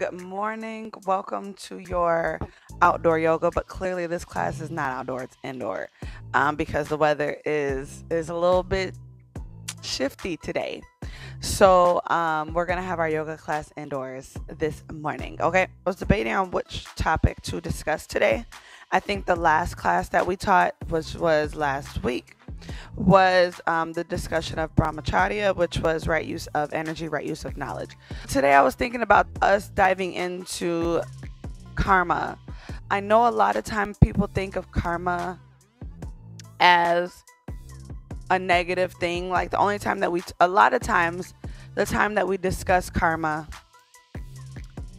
Good morning. Welcome to your outdoor yoga, but clearly this class is not outdoor, it's indoor because the weather is a little bit shifty today. So we're going to have our yoga class indoors this morning. Okay. I was debating on which topic to discuss today. I think the last class that we taught, which was last week, was the discussion of brahmacharya, which was right use of energy, right use of knowledge. Today I was thinking about us diving into karma. I know a lot of time people think of karma as a negative thing. Like the only time that a lot of times, the time that we discuss karma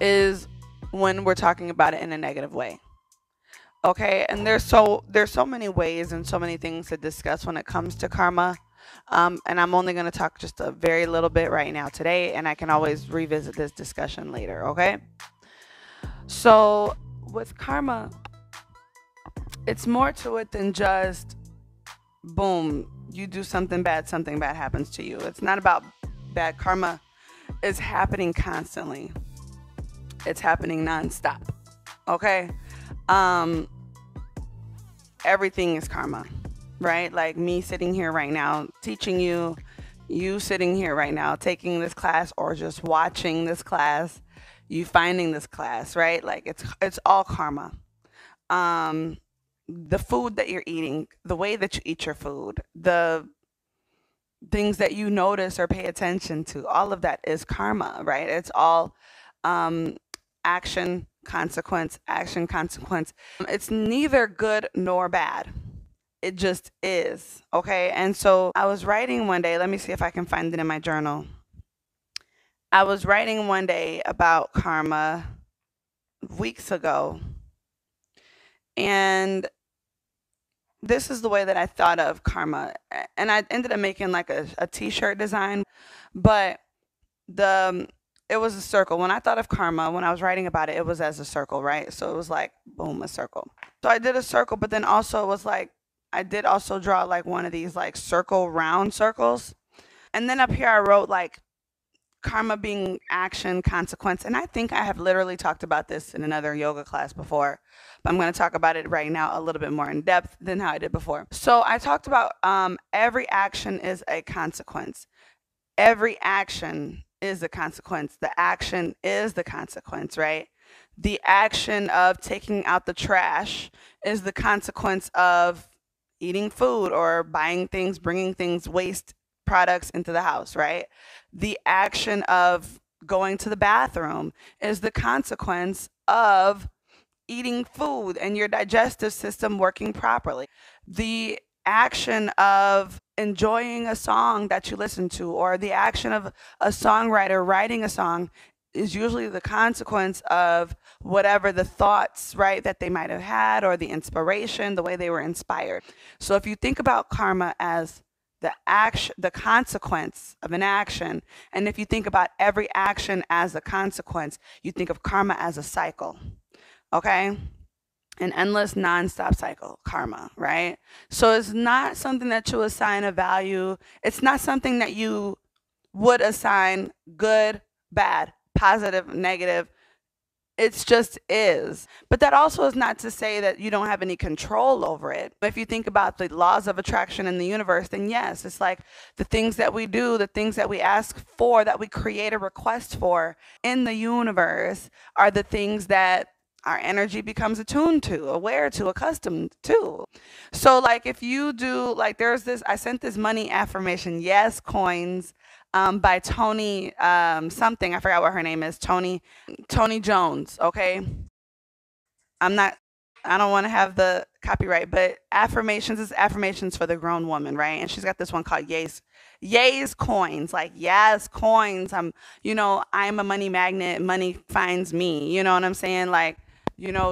is when we're talking about it in a negative way. Okay, and there's so many ways and so many things to discuss when it comes to karma. And I'm only going to talk just a very little bit right now today, and I can always revisit this discussion later. Okay, so with karma, it's more to it than just boom, you do something bad happens to you. It's not about bad. Karma is happening constantly. It's happening nonstop. Okay. Everything is karma, right? Like me sitting here right now teaching you, you sitting here right now taking this class or just watching this class, you finding this class, right? Like it's all karma. The food that you're eating, the way that you eat your food, the things that you notice or pay attention to, all of that is karma, right? It's all action, consequence, action, consequence. It's neither good nor bad. It just is. Okay. And so I was writing one day, let me see if I can find it in my journal. I was writing one day about karma weeks ago. And this is the way that I thought of karma. And I ended up making like a t-shirt design, but it was a circle. When I thought of karma, when I was writing about it, it was as a circle, right? So it was like, boom, a circle. So I did a circle, but then also it was like, I did also draw like one of these like circle round circles. And then up here I wrote like karma being action, consequence. And I think I have literally talked about this in another yoga class before, but I'm going to talk about it right now a little bit more in depth than how I did before. So I talked about every action is a consequence. Every action is the consequence. The action is the consequence, right? The action of taking out the trash is the consequence of eating food or buying things, bringing things, waste products into the house, right? The action of going to the bathroom is the consequence of eating food and your digestive system working properly. The action of enjoying a song that you listen to, or the action of a songwriter writing a song, is usually the consequence of whatever the thoughts, right, that they might have had, or the inspiration, the way they were inspired. So if you think about karma as the action, the consequence of an action, and if you think about every action as a consequence, you think of karma as a cycle. Okay? An endless nonstop cycle, karma, right? So it's not something that you assign a value. It's not something that you would assign good, bad, positive, negative. It's just is. But that also is not to say that you don't have any control over it. If you think about the laws of attraction in the universe, then yes, it's like the things that we do, the things that we ask for, that we create a request for in the universe are the things that our energy becomes attuned to, aware to, accustomed to. So like if you do, like there's this, I sent this money affirmation, yes, coins, by Tony something. I forgot what her name is. Tony Jones. Okay. I don't want to have the copyright, but affirmations is affirmations for the grown woman, right? And she's got this one called Yay's coins, like yes, coins. I'm a money magnet. Money finds me. You know what I'm saying? Like,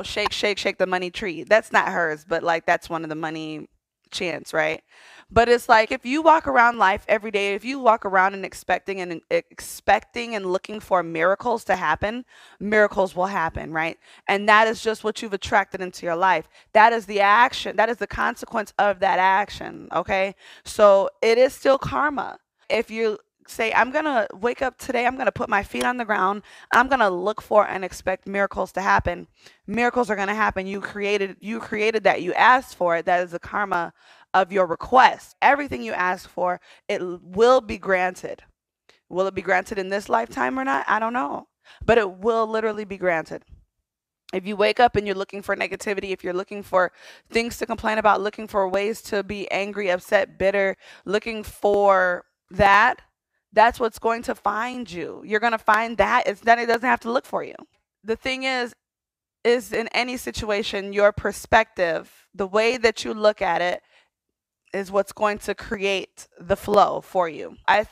shake, shake, shake the money tree. That's not hers, but like that's one of the money chants, right? But it's like if you walk around life every day, if you walk around and expecting and looking for miracles to happen, miracles will happen, right? And that is just what you've attracted into your life. That is the action. That is the consequence of that action. Okay. So it is still karma. If you say, I'm going to wake up today, I'm going to put my feet on the ground, I'm going to look for and expect miracles to happen. Miracles are going to happen. You created that. You asked for it. That is the karma of your request. Everything you ask for, it will be granted. Will it be granted in this lifetime or not? I don't know. But it will literally be granted. If you wake up and you're looking for negativity, if you're looking for things to complain about, looking for ways to be angry, upset, bitter, looking for that, that's what's going to find you. You're going to find that. It's then it doesn't have to look for you. The thing is in any situation, your perspective, the way that you look at it, is what's going to create the flow for you. I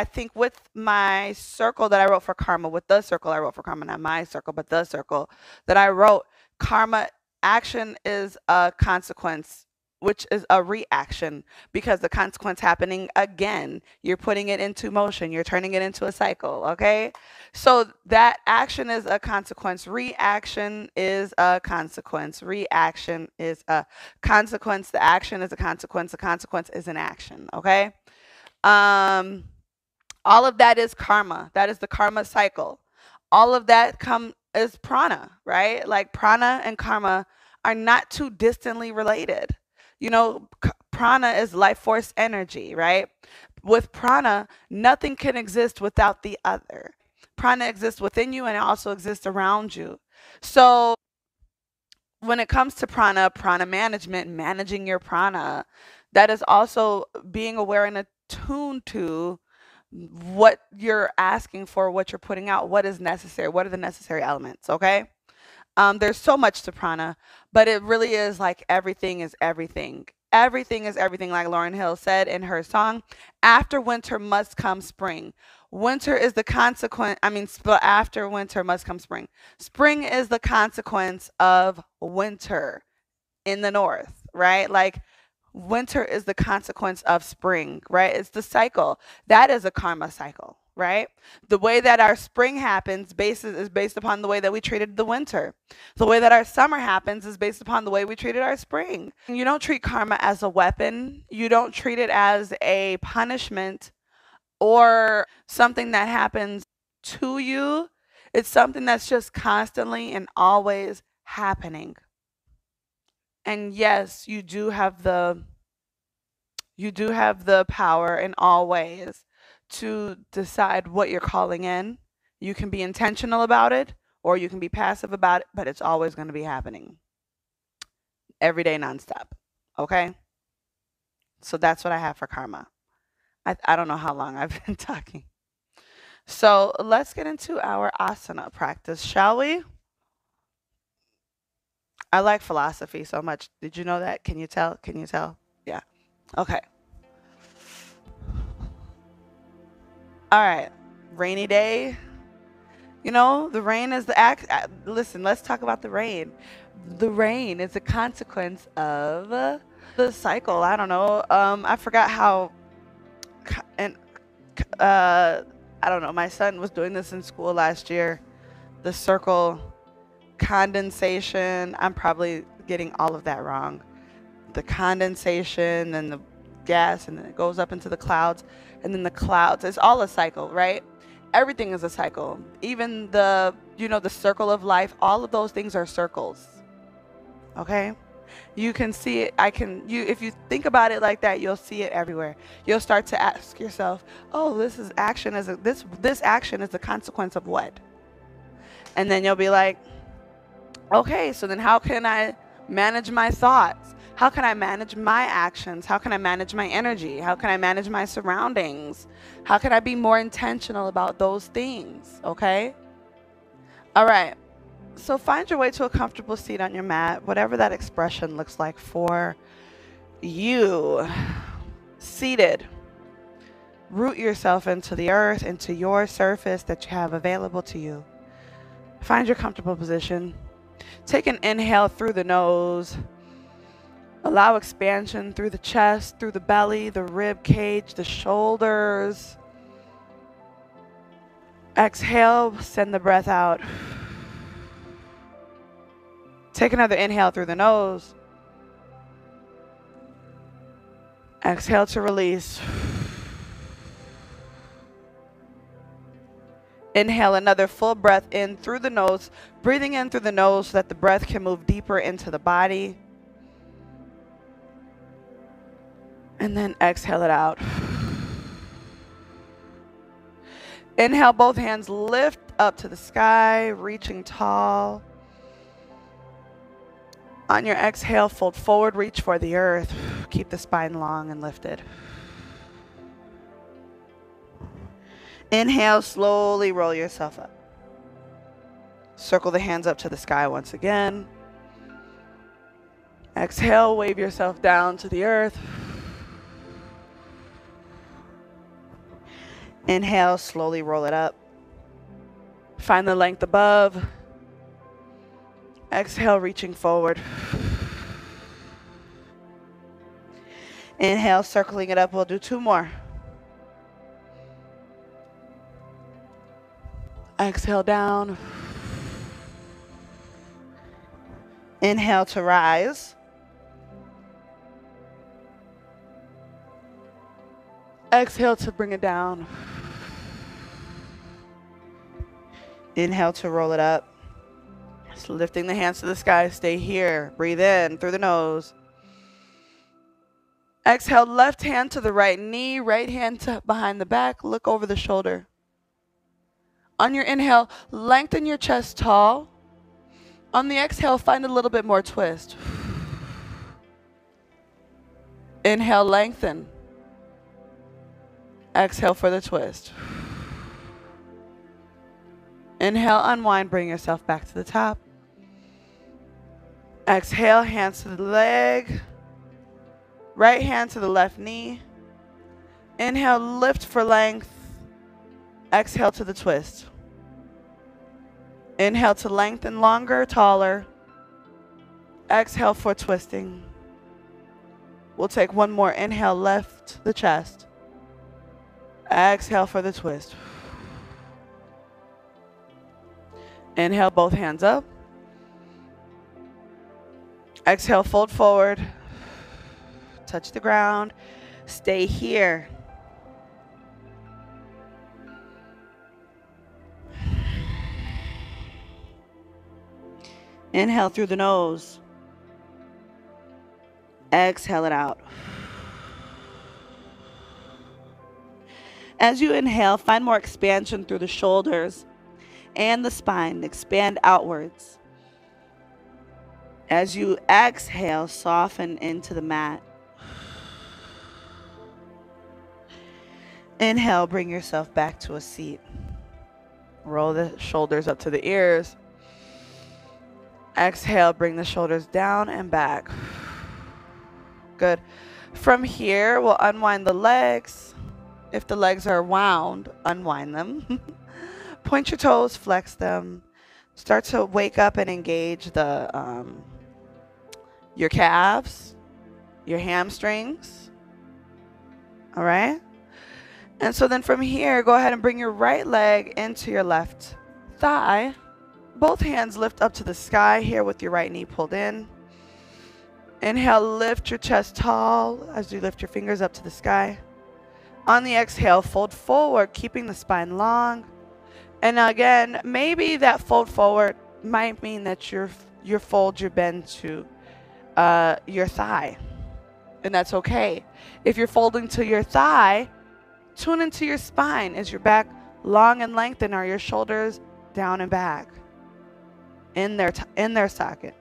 think with my circle that I wrote for karma, with the circle I wrote for karma, not my circle, but the circle that I wrote, karma action is a consequence, which is a reaction, because the consequence happening again, you're putting it into motion, you're turning it into a cycle. Okay, so that action is a consequence, reaction is a consequence, reaction is a consequence, the action is a consequence, the consequence is an action. Okay, all of that is karma. That is the karma cycle. All of that is prana, right? Like prana and karma are not too distantly related. You know, prana is life force energy, right? With prana, nothing can exist without the other. Prana exists within you and it also exists around you. So when it comes to prana management, managing your prana, that is also being aware and attuned to what you're asking for, what you're putting out, what is necessary, what are the necessary elements. Okay. There's so much to prana, but it really is like everything is everything. Everything is everything, like Lauryn Hill said in her song, after winter must come spring. Winter is the consequence, but after winter must come spring. Spring is the consequence of winter in the north, right? Like winter is the consequence of spring, right? It's the cycle. That is a karma cycle, right? The way that our spring happens is based upon the way that we treated the winter. The way that our summer happens is based upon the way we treated our spring. You don't treat karma as a weapon. You don't treat it as a punishment or something that happens to you. It's something that's just constantly and always happening. And yes, you do have the power in all ways to decide what you're calling in. You can be intentional about it or you can be passive about it, but it's always going to be happening every day nonstop. Okay? So that's what I have for karma. I don't know how long I've been talking. So let's get into our asana practice, shall we? I like philosophy so much. Did you know that? Can you tell? Can you tell? Yeah. Okay. All right. Rainy day. You know, the rain is listen, let's talk about the rain. The rain is a consequence of the cycle. I don't know. I forgot how, and I don't know. My son was doing this in school last year. The circle, condensation. I'm probably getting all of that wrong. The condensation and the gas, and then it goes up into the clouds, and then the clouds. It's all a cycle, right? Everything is a cycle. Even the circle of life. All of those things are circles. Okay. You can see it. If you think about it like that, you'll see it everywhere. You'll start to ask yourself, oh, this action is the consequence of what? And then you'll be like, okay, so then how can I manage my thoughts? How can I manage my actions? How can I manage my energy? How can I manage my surroundings? How can I be more intentional about those things? Okay? All right. So find your way to a comfortable seat on your mat, whatever that expression looks like for you. Seated. Root yourself into the earth, into your surface that you have available to you. Find your comfortable position. Take an inhale through the nose. Allow expansion through the chest, through the belly, the rib cage, the shoulders. Exhale, send the breath out. Take another inhale through the nose. Exhale to release. Inhale another full breath in through the nose, breathing in through the nose so that the breath can move deeper into the body. And then exhale it out. Inhale, both hands lift up to the sky, reaching tall. On your exhale, fold forward, reach for the earth. Keep the spine long and lifted. Inhale, slowly roll yourself up. Circle the hands up to the sky once again. Exhale, wave yourself down to the earth. Inhale, slowly roll it up. Find the length above. Exhale, reaching forward. Inhale, circling it up. We'll do 2 more. Exhale down. Inhale to rise. Exhale to bring it down. Inhale to roll it up. Just lifting the hands to the sky. Stay here. Breathe in through the nose. Exhale, left hand to the right knee, right hand to behind the back. Look over the shoulder. On your inhale, lengthen your chest tall. On the exhale, find a little bit more twist. Inhale, lengthen. Exhale for the twist. Inhale, unwind, bring yourself back to the top. Exhale, hands to the leg. Right hand to the left knee. Inhale, lift for length. Exhale to the twist. Inhale to lengthen longer, taller. Exhale for twisting. We'll take 1 more. Inhale, lift the chest. Exhale for the twist. Inhale, both hands up. Exhale, fold forward. Touch the ground. Stay here. Inhale through the nose. Exhale it out. As you inhale, find more expansion through the shoulders and the spine. Expand outwards. As you exhale, soften into the mat. Inhale, bring yourself back to a seat. Roll the shoulders up to the ears. Exhale, bring the shoulders down and back. Good. From here, we'll unwind the legs. If the legs are wound, unwind them. Point your toes, flex them. Start to wake up and engage your calves, your hamstrings. All right? And so then from here, go ahead and bring your right leg into your left thigh. Both hands lift up to the sky here with your right knee pulled in. Inhale, lift your chest tall as you lift your fingers up to the sky. On the exhale, fold forward, keeping the spine long. And again, maybe that fold forward might mean that your bend to your thigh. And that's okay. If you're folding to your thigh, tune into your spine. Is your back long and lengthened? Are your shoulders down and back in their socket?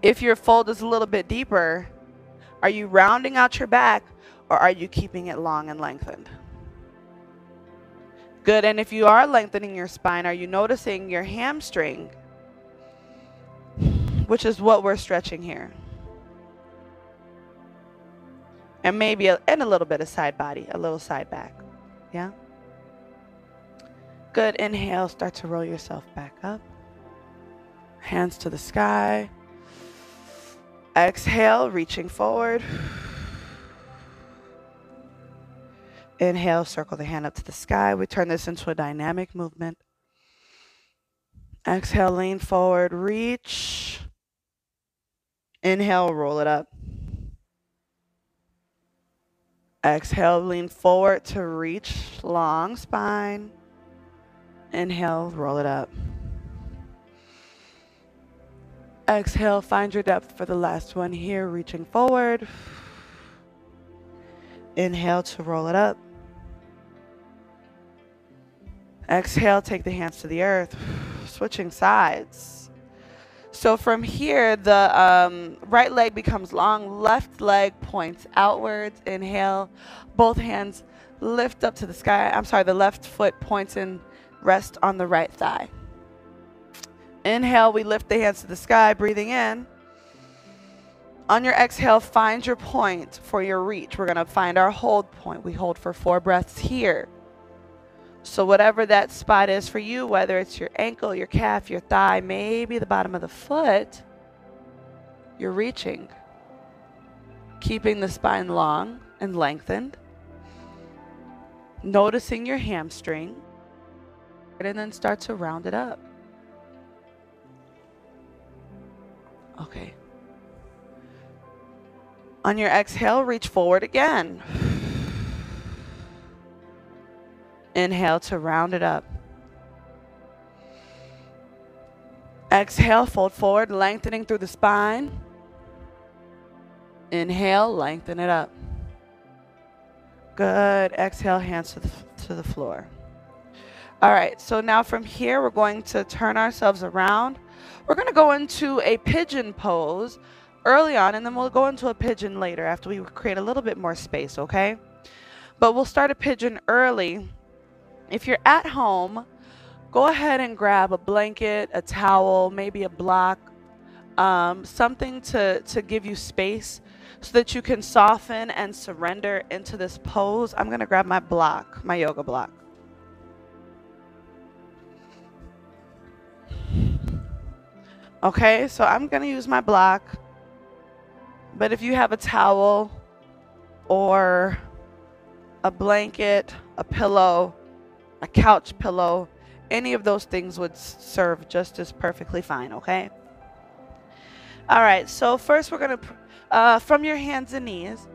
If your fold is a little bit deeper, are you rounding out your back or are you keeping it long and lengthened? Good. And if you are lengthening your spine, are you noticing your hamstring, which is what we're stretching here? And maybe a little bit of side body, a little side back. Yeah? Good. Inhale, start to roll yourself back up. Hands to the sky. Exhale, reaching forward. Inhale, circle the hand up to the sky. We turn this into a dynamic movement. Exhale, lean forward, reach. Inhale, roll it up. Exhale, lean forward to reach, long spine. Inhale, roll it up. Exhale, find your depth for the last one here, reaching forward. Inhale to roll it up. Exhale, take the hands to the earth. Switching sides. So from here, the right leg becomes long, left leg points outwards. Inhale, both hands lift up to the sky. I'm sorry, the left foot points and rest on the right thigh. Inhale, we lift the hands to the sky, breathing in. On your exhale, find your point for your reach. We're going to find our hold point. We hold for 4 breaths here. So whatever that spot is for you, whether it's your ankle, your calf, your thigh, maybe the bottom of the foot, you're reaching. Keeping the spine long and lengthened. Noticing your hamstring. And then start to round it up. Okay. On your exhale, reach forward again. Inhale to round it up. Exhale, fold forward, lengthening through the spine. Inhale, lengthen it up. Good. Exhale, hands to the floor. All right, so now from here, we're going to turn ourselves around. We're going to go into a pigeon pose early on, and then we'll go into a pigeon later after we create a little bit more space, okay? But we'll start a pigeon early. If you're at home, go ahead and grab a blanket, a towel, maybe a block, something to give you space so that you can soften and surrender into this pose. I'm going to grab my block, my yoga block. Okay, so I'm going to use my block. But if you have a towel or a blanket, a pillow, a couch pillow, any of those things would serve just as perfectly fine, okay? All right, so first we're going to, from your hands and knees,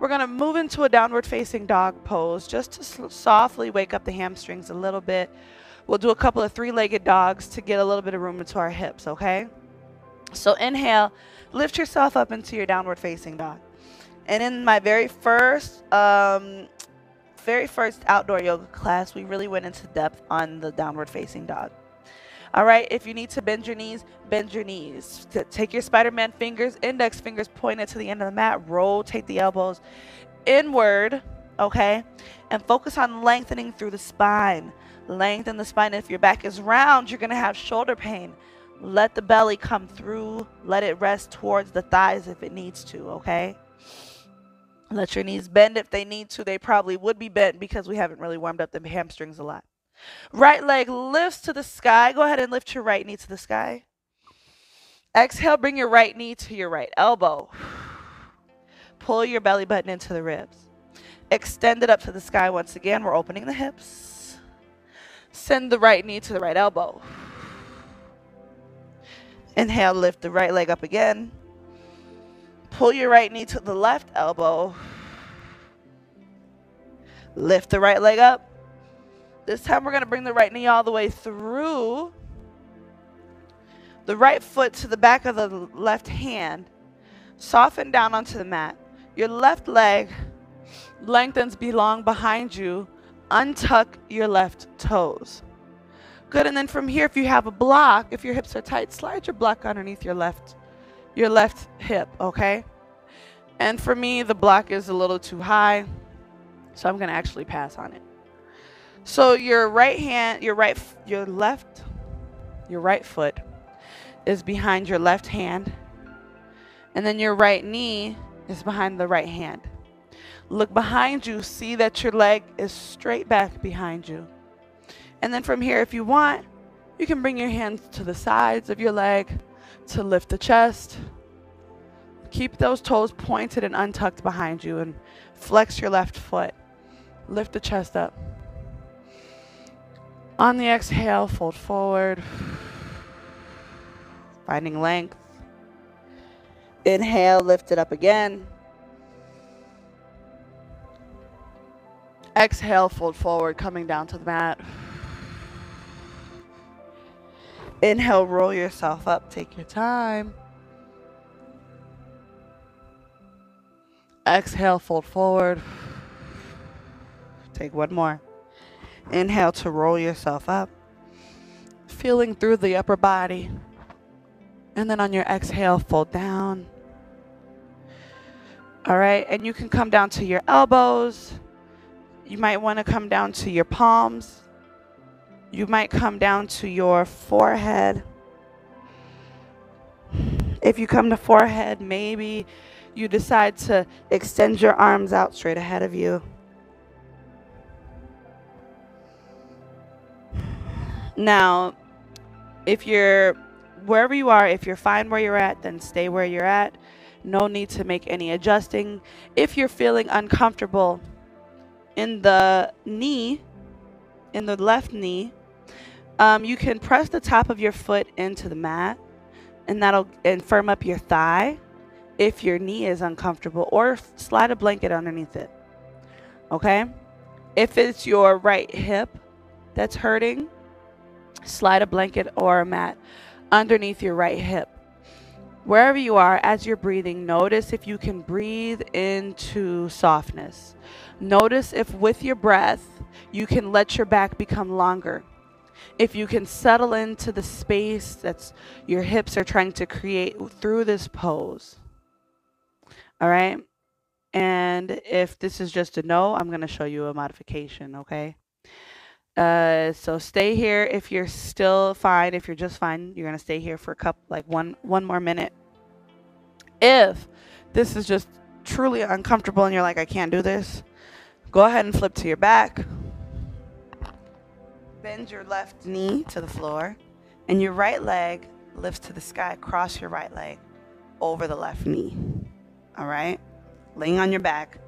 we're going to move into a downward facing dog pose just to softly wake up the hamstrings a little bit. We'll do a couple of 3-legged dogs to get a little bit of room into our hips, okay? So inhale, lift yourself up into your downward facing dog. And in my very first outdoor yoga class, we really went into depth on the downward facing dog. All right, if you need to bend your knees, bend your knees. Take your Spider-Man fingers, index fingers pointed to the end of the mat, rotate the elbows inward, okay? And focus on lengthening through the spine. Lengthen the spine. If your back is round, you're gonna have shoulder pain. Let the belly come through. Let it rest towards the thighs if it needs to, okay? Let your knees bend if they need to. They probably would be bent because we haven't really warmed up the hamstrings a lot. Right leg lifts to the sky. Go ahead and lift your right knee to the sky. Exhale, bring your right knee to your right elbow. Pull your belly button into the ribs. Extend it up to the sky once again. We're opening the hips. Send the right knee to the right elbow. Inhale, lift the right leg up again. Pull your right knee to the left elbow. Lift the right leg up. This time we're going to bring the right knee all the way through. The right foot to the back of the left hand. Soften down onto the mat. Your left leg lengthens belong behind you. Untuck your left toes. Good, and then from here, if you have a block, if your hips are tight, slide your block underneath your left hip, okay? And for me, the block is a little too high, so I'm gonna actually pass on it. So your right hand, your right foot is behind your left hand, and then your right knee is behind the right hand. Look behind you, see that your leg is straight back behind you. And then from here, if you want, you can bring your hands to the sides of your leg to lift the chest. Keep those toes pointed and untucked behind you and flex your left foot. Lift the chest up. On the exhale, fold forward, finding length. Inhale, lift it up again. Exhale, fold forward, coming down to the mat. Inhale, roll yourself up. Take your time. Exhale, fold forward. Take one more. Inhale to roll yourself up. Feeling through the upper body. And then on your exhale, fold down. All right, and you can come down to your elbows. You might want to come down to your palms. You might come down to your forehead. If you come to forehead, maybe you decide to extend your arms out straight ahead of you. Now, if you're wherever you are, if you're fine where you're at, then stay where you're at. No need to make any adjusting. If you're feeling uncomfortable in the knee, in the left knee, you can press the top of your foot into the mat, and that'll firm up your thigh if your knee is uncomfortable, or slide a blanket underneath it. Okay? If it's your right hip that's hurting, slide a blanket or a mat underneath your right hip. Wherever you are, as you're breathing, notice if you can breathe into softness. Notice if with your breath, you can let your back become longer. If you can settle into the space that's your hips are trying to create through this pose. All right? And if this is just a no, I'm going to show you a modification, okay? So stay here if you're still fine. If you're just fine, you're going to stay here for a couple, like one more minute. If this is just truly uncomfortable and you're like, I can't do this, go ahead and flip to your back. Bend your left knee to the floor, and your right leg lifts to the sky. Cross your right leg over the left knee. All right? Laying on your back.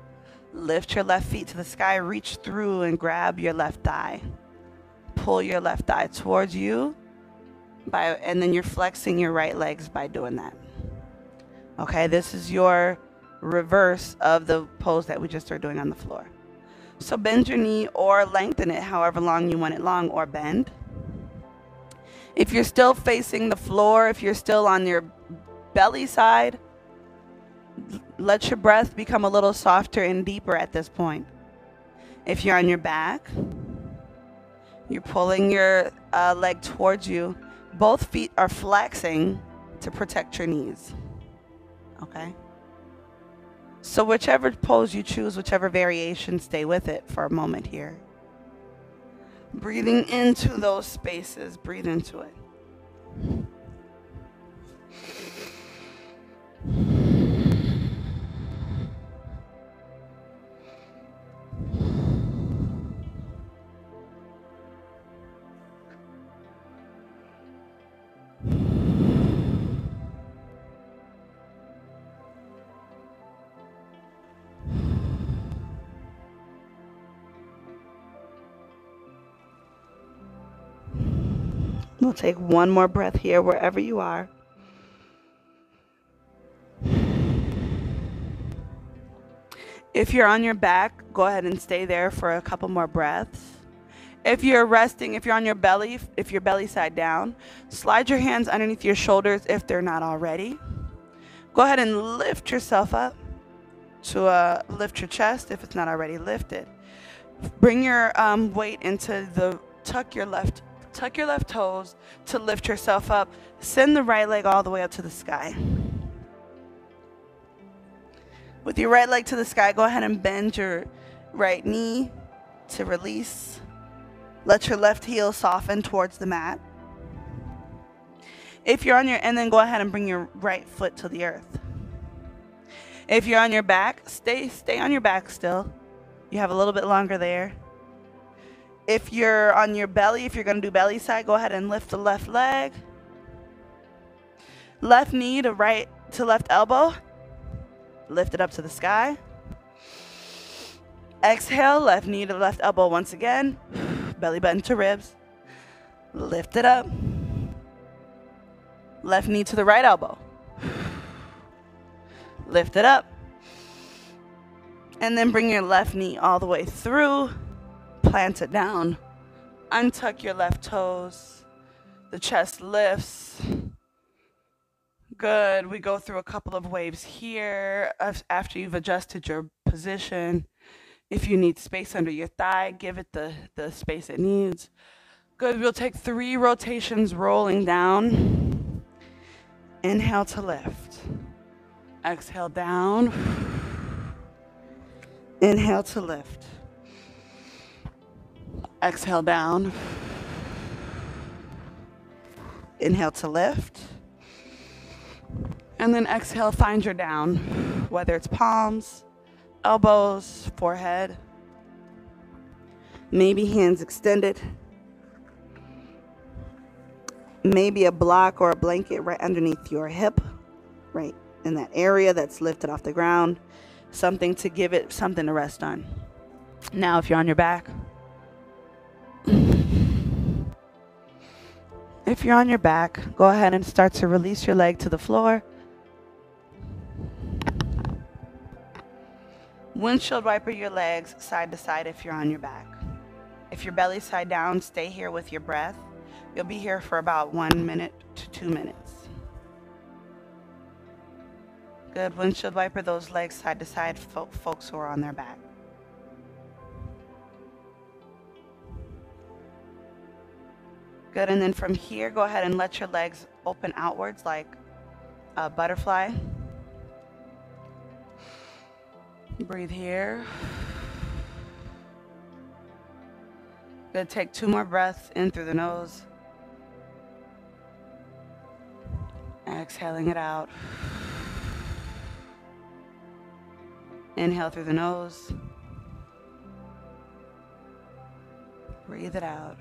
Lift your left feet to the sky. Reach through and grab your left thigh. Pull your left thigh towards you, and then you're flexing your right legs by doing that. Okay, this is your reverse of the pose that we just are doing on the floor. So bend your knee or lengthen it however long you want it long, or bend. If you're still facing the floor, if you're still on your belly side, let your breath become a little softer and deeper at this point. If you're on your back, you're pulling your leg towards you. Both feet are flexing to protect your knees. Okay? So whichever pose you choose, whichever variation, stay with it for a moment here. Breathing into those spaces, breathe into it. We'll take one more breath here wherever you are. If you're on your back, go ahead and stay there for a couple more breaths. If you're resting, if you're on your belly, if your belly side down, slide your hands underneath your shoulders if they're not already. Go ahead and lift yourself up to lift your chest if it's not already lifted. Bring your weight into the tuck your left toes to lift yourself up. Send the right leg all the way up to the sky. With your right leg to the sky, go ahead and bend your right knee to release. Let your left heel soften towards the mat. If you're on and then go ahead and bring your right foot to the earth. If you're on your back, stay on your back still. You have a little bit longer there. If you're on your belly, if you're going to do belly side, go ahead and lift the left leg. Left knee to left elbow. Lift it up to the sky. Exhale, left knee to left elbow once again. Belly button to ribs. Lift it up. Left knee to the right elbow. Lift it up. And then bring your left knee all the way through. Plant it down. Untuck your left toes. The chest lifts. Good. We go through a couple of waves here after you've adjusted your position. If you need space under your thigh, give it the space it needs. Good. We'll take 3 rotations rolling down. Inhale to lift. Exhale down. Inhale to lift. Exhale down. Inhale to lift. And then exhale, find your down, whether it's palms, elbows, forehead, maybe hands extended, maybe a block or a blanket right underneath your hip, right in that area that's lifted off the ground, something to give it something to rest on. Now, if you're on your back, go ahead and start to release your leg to the floor. Windshield wiper your legs side to side if you're on your back. If your belly's side down, stay here with your breath. You'll be here for about 1 minute to 2 minutes. Good. Windshield wiper those legs side to side, folks who are on their back. Good. And then from here, go ahead and let your legs open outwards like a butterfly. Breathe here. Good. Take 2 more breaths in through the nose. Exhaling it out. Inhale through the nose. Breathe it out.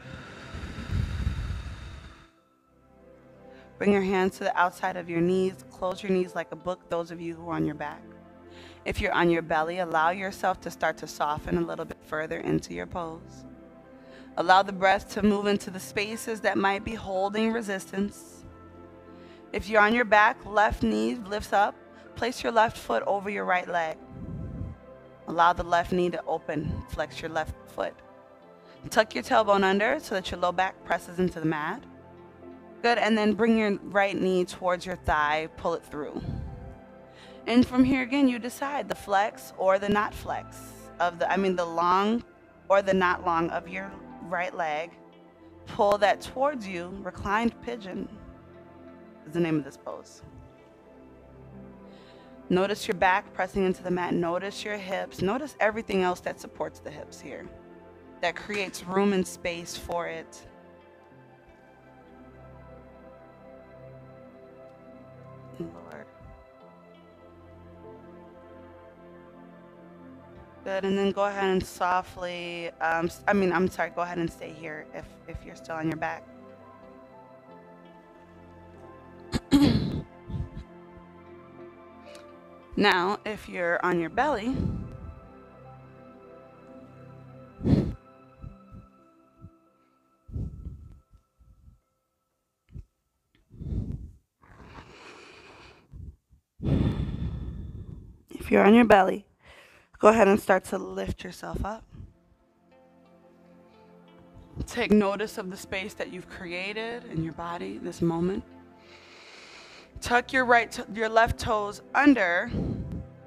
Bring your hands to the outside of your knees. Close your knees like a book, those of you who are on your back. If you're on your belly, allow yourself to start to soften a little bit further into your pose. Allow the breath to move into the spaces that might be holding resistance. If you're on your back, left knee lifts up. Place your left foot over your right leg. Allow the left knee to open. Flex your left foot. Tuck your tailbone under so that your low back presses into the mat. Good, and then bring your right knee towards your thigh. Pull it through. And from here again, you decide the flex or the not flex of the long or the not long of your right leg. Pull that towards you. Reclined pigeon is the name of this pose. Notice your back pressing into the mat. Notice your hips. Notice everything else that supports the hips here, that creates room and space for it. Lord. Good, and then go ahead and softly, go ahead and stay here if you're still on your back. Now, if you're on your belly, go ahead and start to lift yourself up. Take notice of the space that you've created in your body this moment. Tuck your left toes under.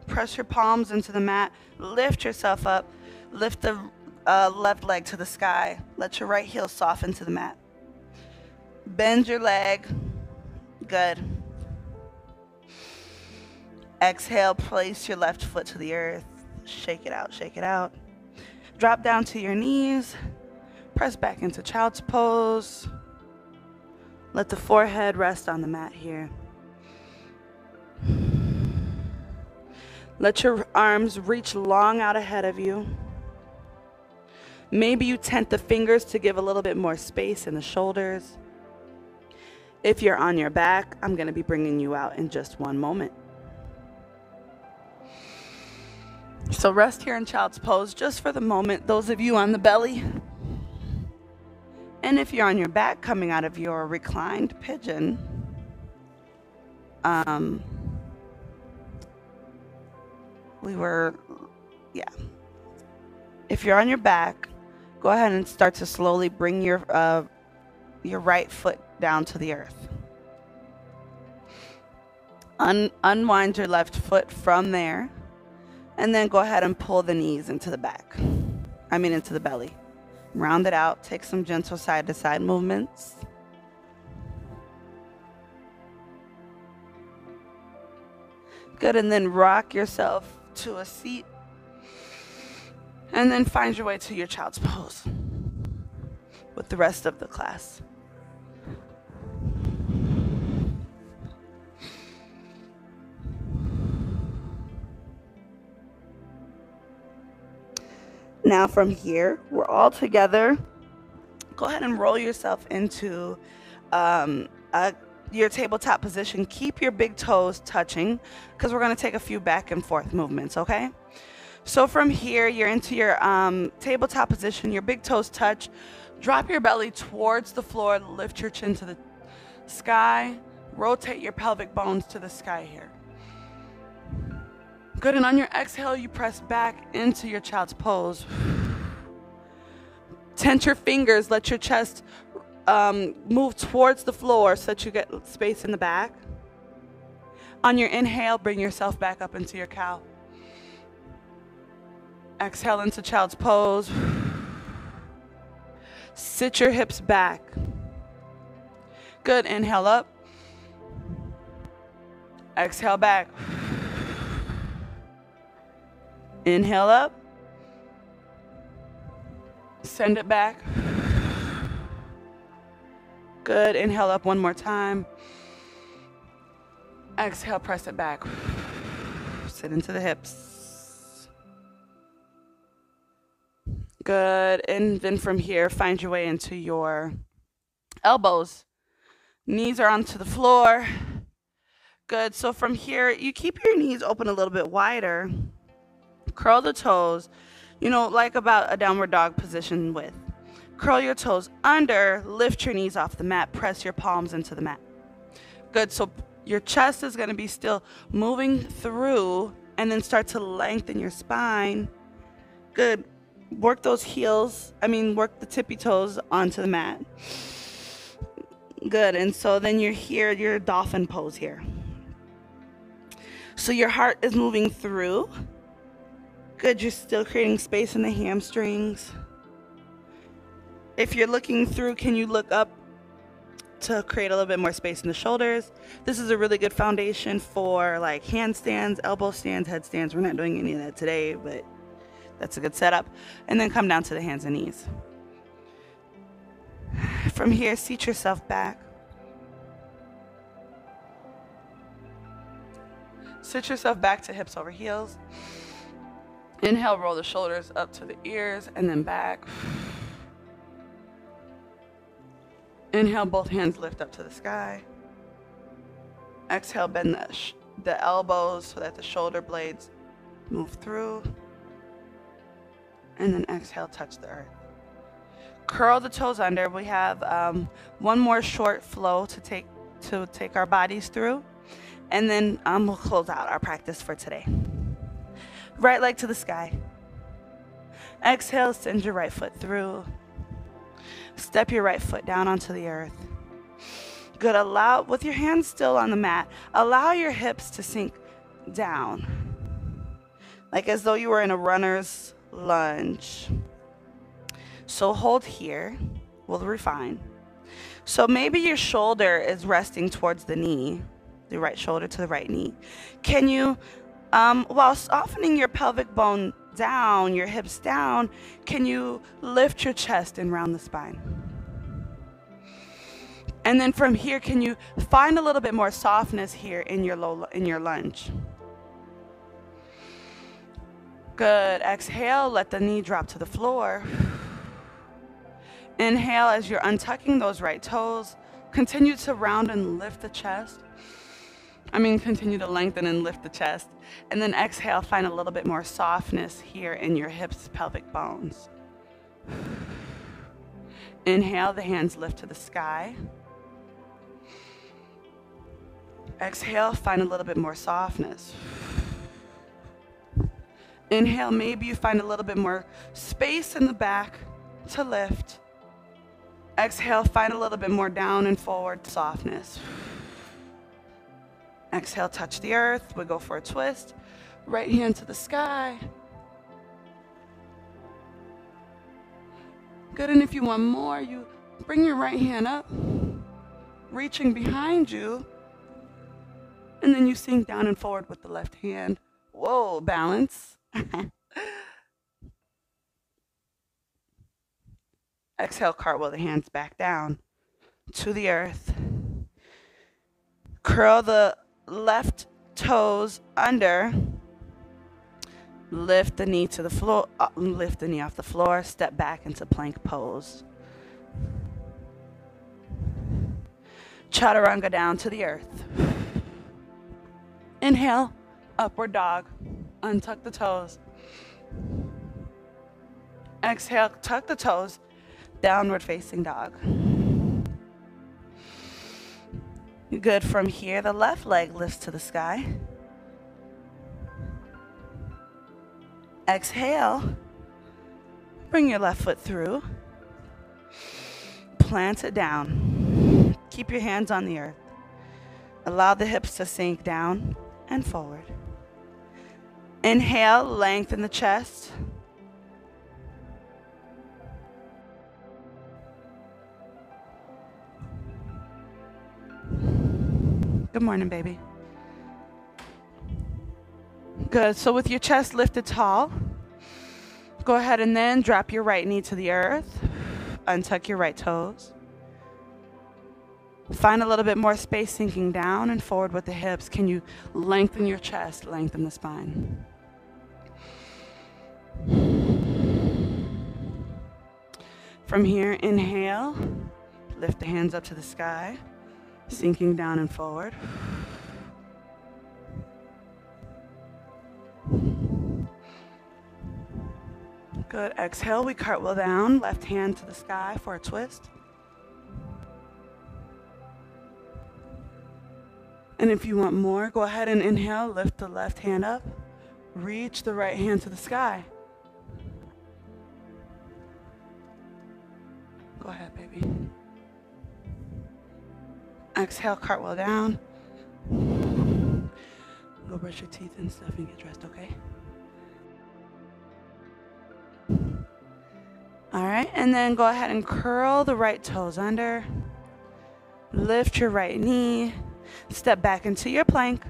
Press your palms into the mat. Lift yourself up. Lift the left leg to the sky. Let your right heel soften to the mat. Bend your leg. Good. Exhale, place your left foot to the earth. Shake it out, shake it out. Drop down to your knees. Press back into child's pose. Let the forehead rest on the mat here. Let your arms reach long out ahead of you. Maybe you tent the fingers to give a little bit more space in the shoulders. If you're on your back, I'm going to be bringing you out in just one moment. So rest here in child's pose just for the moment, those of you on the belly. And if you're on your back, coming out of your reclined pigeon, if you're on your back, go ahead and start to slowly bring your your right foot down to the earth. Unwind your left foot from there, and then go ahead and pull the knees into the back. Into the belly. Round it out. Take some gentle side to side movements. Good, and then rock yourself to a seat. And then find your way to your child's pose with the rest of the class. Now from here, we're all together. Go ahead and roll yourself into your tabletop position. Keep your big toes touching because we're going to take a few back and forth movements, okay? So from here, you're into your tabletop position. Your big toes touch. Drop your belly towards the floor. Lift your chin to the sky. Rotate your pelvic bones to the sky here. Good, and on your exhale, you press back into your child's pose. Tense your fingers. Let your chest move towards the floor so that you get space in the back. On your inhale, bring yourself back up into your cow. Exhale into child's pose. Sit your hips back. Good, inhale up. Exhale back. Inhale up. Send it back. Good. Inhale up one more time. Exhale, press it back. Sit into the hips. Good. And then from here, find your way into your elbows. Knees are onto the floor. Good. So from here, you keep your knees open a little bit wider. Curl the toes, like about a downward dog position width. Curl your toes under, lift your knees off the mat, press your palms into the mat. Good, so your chest is going to be still moving through and then start to lengthen your spine. Good, work those heels, work the tippy toes onto the mat. Good, and so then you're here, your dolphin pose here. So your heart is moving through. Good, you're still creating space in the hamstrings. If you're looking through, can you look up to create a little bit more space in the shoulders? This is a really good foundation for like handstands, elbow stands, headstands. We're not doing any of that today, but that's a good setup. And then come down to the hands and knees. From here, seat yourself back. Sit yourself back to hips over heels. Inhale, roll the shoulders up to the ears and then back. Inhale, both hands lift up to the sky. Exhale, bend the elbows so that the shoulder blades move through. And then exhale, touch the earth. Curl the toes under. We have one more short flow to take our bodies through. And then we'll close out our practice for today. Right leg to the sky. Exhale, send your right foot through. Step your right foot down onto the earth. Good, with your hands still on the mat, allow your hips to sink down. Like as though you were in a runner's lunge. So hold here, we'll refine. So maybe your shoulder is resting towards the knee, the right shoulder to the right knee. Can you, while softening your pelvic bone down, your hips down, can you lift your chest and round the spine? And then from here, can you find a little bit more softness here in your lunge? Good. Exhale, let the knee drop to the floor. Inhale as you're untucking those right toes. Continue to round and lift the chest. Continue to lengthen and lift the chest. And then exhale, find a little bit more softness here in your hips, pelvic bones. Inhale, the hands lift to the sky. Exhale, find a little bit more softness. Inhale, maybe you find a little bit more space in the back to lift. Exhale, find a little bit more down and forward softness. Exhale, touch the earth. We go for a twist. Right hand to the sky. Good, and if you want more, you bring your right hand up, reaching behind you, and then you sink down and forward with the left hand. Whoa, balance. Exhale, cartwheel the hands back down to the earth. Curl the left toes under. Lift the knee to the floor, lift the knee off the floor, step back into plank pose. Chaturanga down to the earth. Inhale, upward dog. Untuck the toes. Exhale, tuck the toes. Downward facing dog. Good. From here, the left leg lifts to the sky. Exhale. Bring your left foot through. Plant it down. Keep your hands on the earth. Allow the hips to sink down and forward. Inhale, lengthen the chest. Good morning, baby. Good. So with your chest lifted tall, go ahead and then drop your right knee to the earth. Untuck your right toes. Find a little bit more space sinking down and forward with the hips. Can you lengthen your chest, lengthen the spine? From here, inhale. Lift the hands up to the sky, sinking down and forward. Good. Exhale, we cartwheel down, left hand to the sky for a twist. And if you want more, go ahead and inhale, lift the left hand up, reach the right hand to the sky. Go ahead, baby. Exhale, cartwheel down. Go brush your teeth and stuff and get dressed, okay? All right, and then go ahead and curl the right toes under. Lift your right knee. Step back into your plank.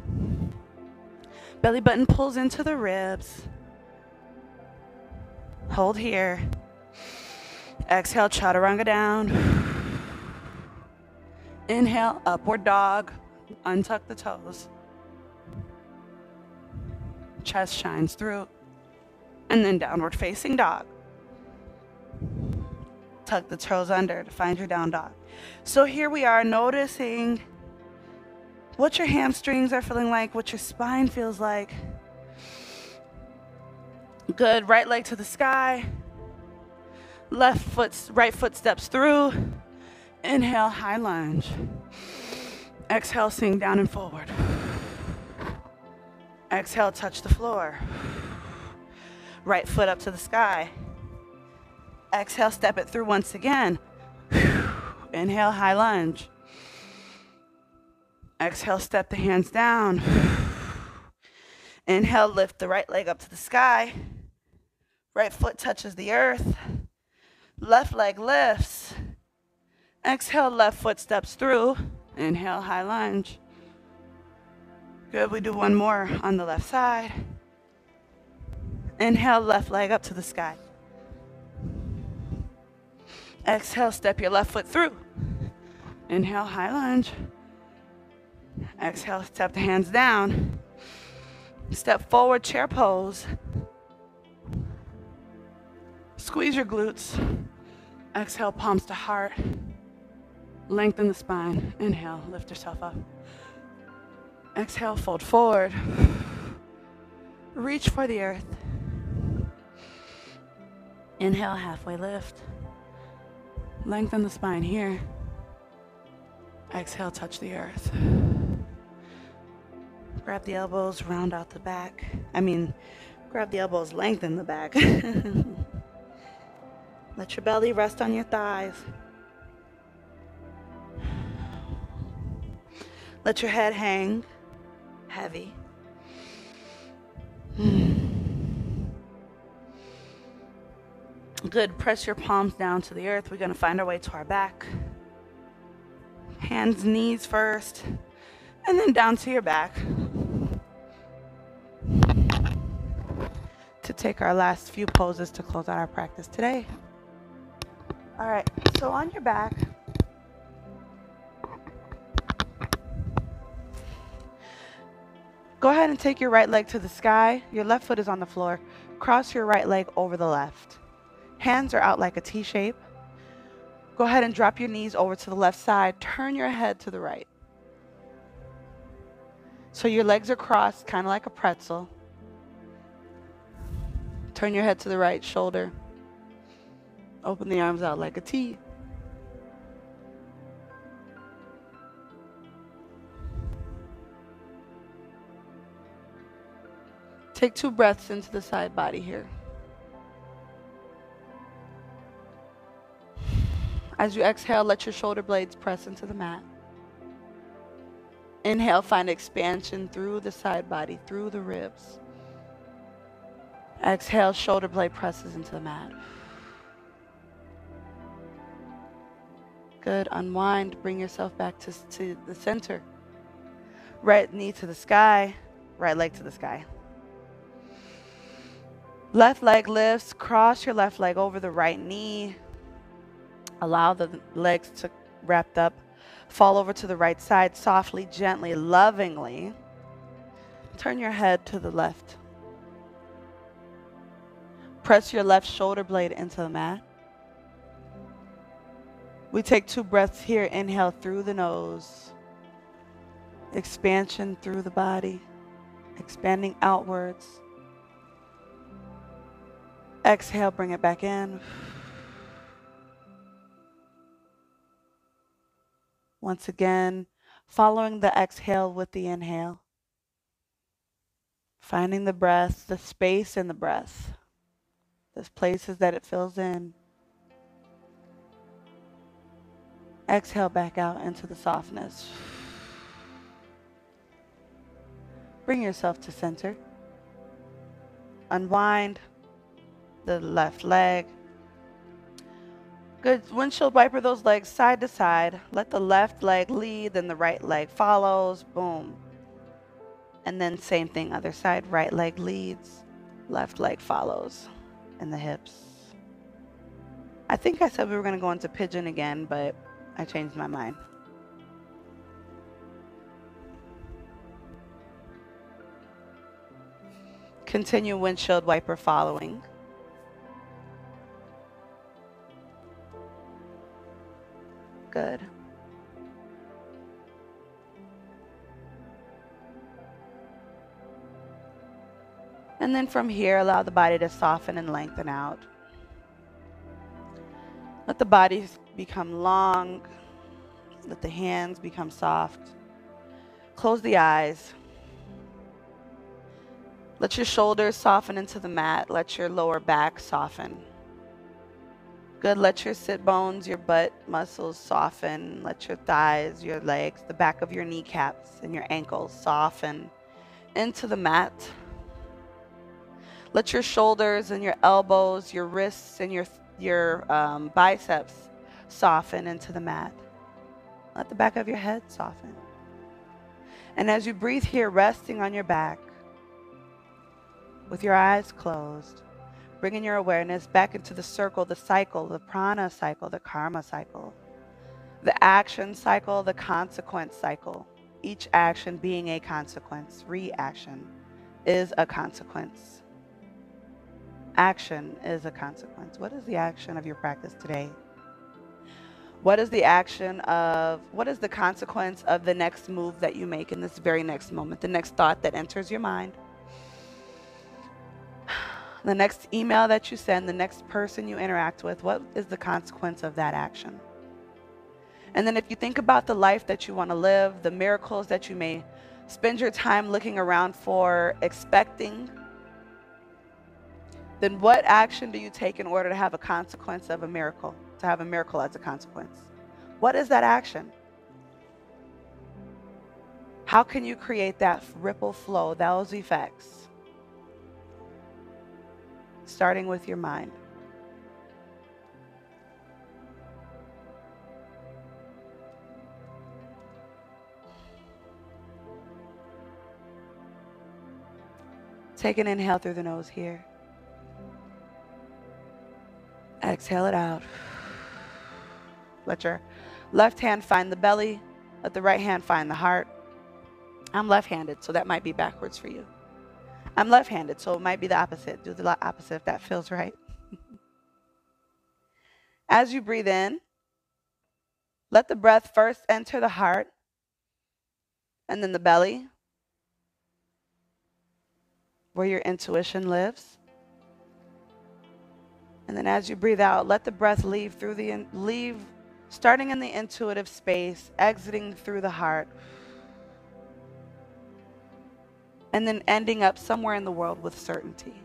Belly button pulls into the ribs. Hold here. Exhale, chaturanga down. Inhale, upward dog. Untuck the toes. Chest shines through. And then downward facing dog. Tuck the toes under to find your down dog. So here we are, noticing what your hamstrings are feeling like, what your spine feels like. Good. Right leg to the sky. Right foot steps through. Inhale, high lunge. Exhale, sink down and forward. Exhale, touch the floor. Right foot up to the sky. Exhale, step it through once again. Inhale, high lunge. Exhale, step the hands down. Inhale, lift the right leg up to the sky. Right foot touches the earth. Left leg lifts. Exhale, left foot steps through. Inhale, high lunge. Good, we do one more on the left side. Inhale, left leg up to the sky. Exhale, step your left foot through. Inhale, high lunge. Exhale, step the hands down. Step forward, chair pose. Squeeze your glutes. Exhale, palms to heart. Lengthen the spine. Inhale, lift yourself up. Exhale, fold forward. Reach for the earth. Inhale, halfway lift. Lengthen the spine here. Exhale, touch the earth. Grab the elbows, round out the back. Grab the elbows, lengthen the back. Let your belly rest on your thighs. Let your head hang heavy. Good. Press your palms down to the earth. We're going to find our way to our back. Hands, knees first, and then down to your back. To take our last few poses to close out our practice today. All right, so on your back, go ahead and take your right leg to the sky. Your left foot is on the floor. Cross your right leg over the left. Hands are out like a T shape. Go ahead and drop your knees over to the left side. Turn your head to the right. So your legs are crossed, kind of like a pretzel. Turn your head to the right shoulder. Open the arms out like a T. Take 2 breaths into the side body here. As you exhale, let your shoulder blades press into the mat. Inhale, find expansion through the side body, through the ribs. Exhale, shoulder blade presses into the mat. Good. Unwind. Bring yourself back to the center. Right knee to the sky. Right leg to the sky. Left leg lifts. Cross your left leg over the right knee. Allow the legs to wrap up. Fall over to the right side softly, gently, lovingly. Turn your head to the left. Press your left shoulder blade into the mat. We take 2 breaths here. Inhale through the nose. Expansion through the body. Expanding outwards. Exhale, bring it back in. Once again, following the exhale with the inhale. Finding the breath, the space in the breath. The places that it fills in. Exhale back out into the softness. Bring yourself to center. Unwind the left leg. Good. Windshield wiper those legs side to side. Let the left leg lead, then the right leg follows. Boom. And then same thing, other side. Right leg leads, left leg follows. And the hips. I think I said we were going to go into pigeon again, but I changed my mind. Continue windshield wiper following. Good. And then from here, allow the body to soften and lengthen out. Let the body become long. Let the hands become soft. Close the eyes. Let your shoulders soften into the mat. Let your lower back soften. Good. Let your sit bones, your butt muscles soften. Let your thighs, your legs, the back of your kneecaps and your ankles soften into the mat. Let your shoulders and your elbows, your wrists and your biceps soften into the mat. Let the back of your head soften. And as you breathe here, resting on your back, with your eyes closed, bringing your awareness back into the circle, the cycle, the prana cycle, the karma cycle, the action cycle, the consequence cycle. Each action being a consequence. Reaction is a consequence. Action is a consequence. What is the action of your practice today? What is the consequence of the next move that you make in this very next moment, the next thought that enters your mind? The next email that you send, the next person you interact with, what is the consequence of that action? And then if you think about the life that you want to live, the miracles that you may spend your time looking around for, expecting, then what action do you take in order to have a consequence of a miracle, to have a miracle as a consequence? What is that action? How can you create that ripple flow, those effects? Starting with your mind. Take an inhale through the nose here. Exhale it out. Let your left hand find the belly. Let the right hand find the heart. I'm left-handed, so that might be backwards for you. I'm left-handed, so it might be the opposite. Do the opposite if that feels right. As you breathe in, let the breath first enter the heart and then the belly, where your intuition lives. And then as you breathe out, let the breath leave starting in the intuitive space, exiting through the heart, and then ending up somewhere in the world with certainty.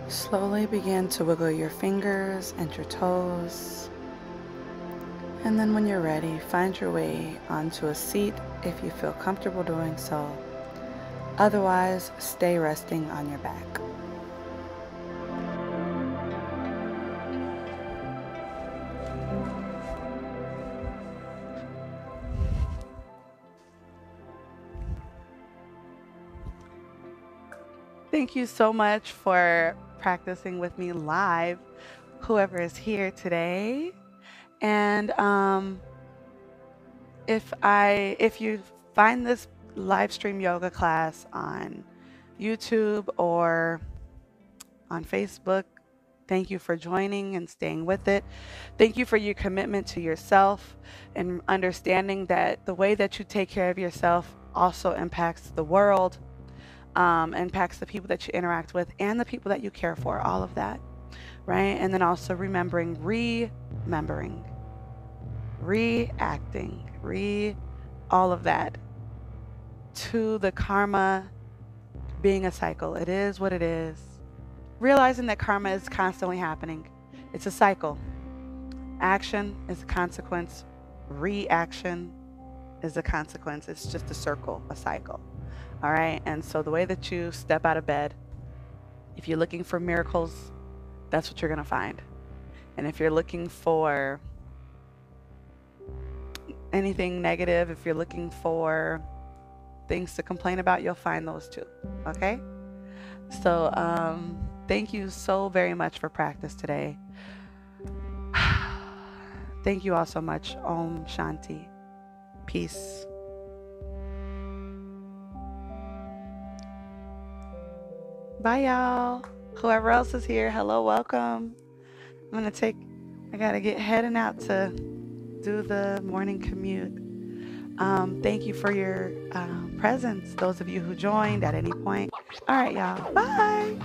Slowly begin to wiggle your fingers and your toes. And then when you're ready, find your way onto a seat if you feel comfortable doing so. Otherwise, stay resting on your back. Thank you so much for practicing with me live, whoever is here today. And if you find this live stream yoga class on YouTube or on Facebook, thank you for joining and staying with it. Thank you for your commitment to yourself and understanding that the way that you take care of yourself also impacts the world, impacts the people that you interact with and the people that you care for, all of that, right? And then also remembering, reacting, all of that to the karma being a cycle. It is what it is. Realizing that karma is constantly happening. It's a cycle. Action is a consequence. Reaction is a consequence. It's just a circle, a cycle. All right. And so the way that you step out of bed, if you're looking for miracles, that's what you're going to find. And if you're looking for anything negative, if you're looking for things to complain about, you'll find those too. Okay. So, thank you so very much for practice today. Thank you all so much. Om Shanti. Peace. Bye, y'all. Whoever else is here, hello, welcome. I gotta get heading out to do the morning commute. Thank you for your presence, those of you who joined at any point. All right, y'all. Bye.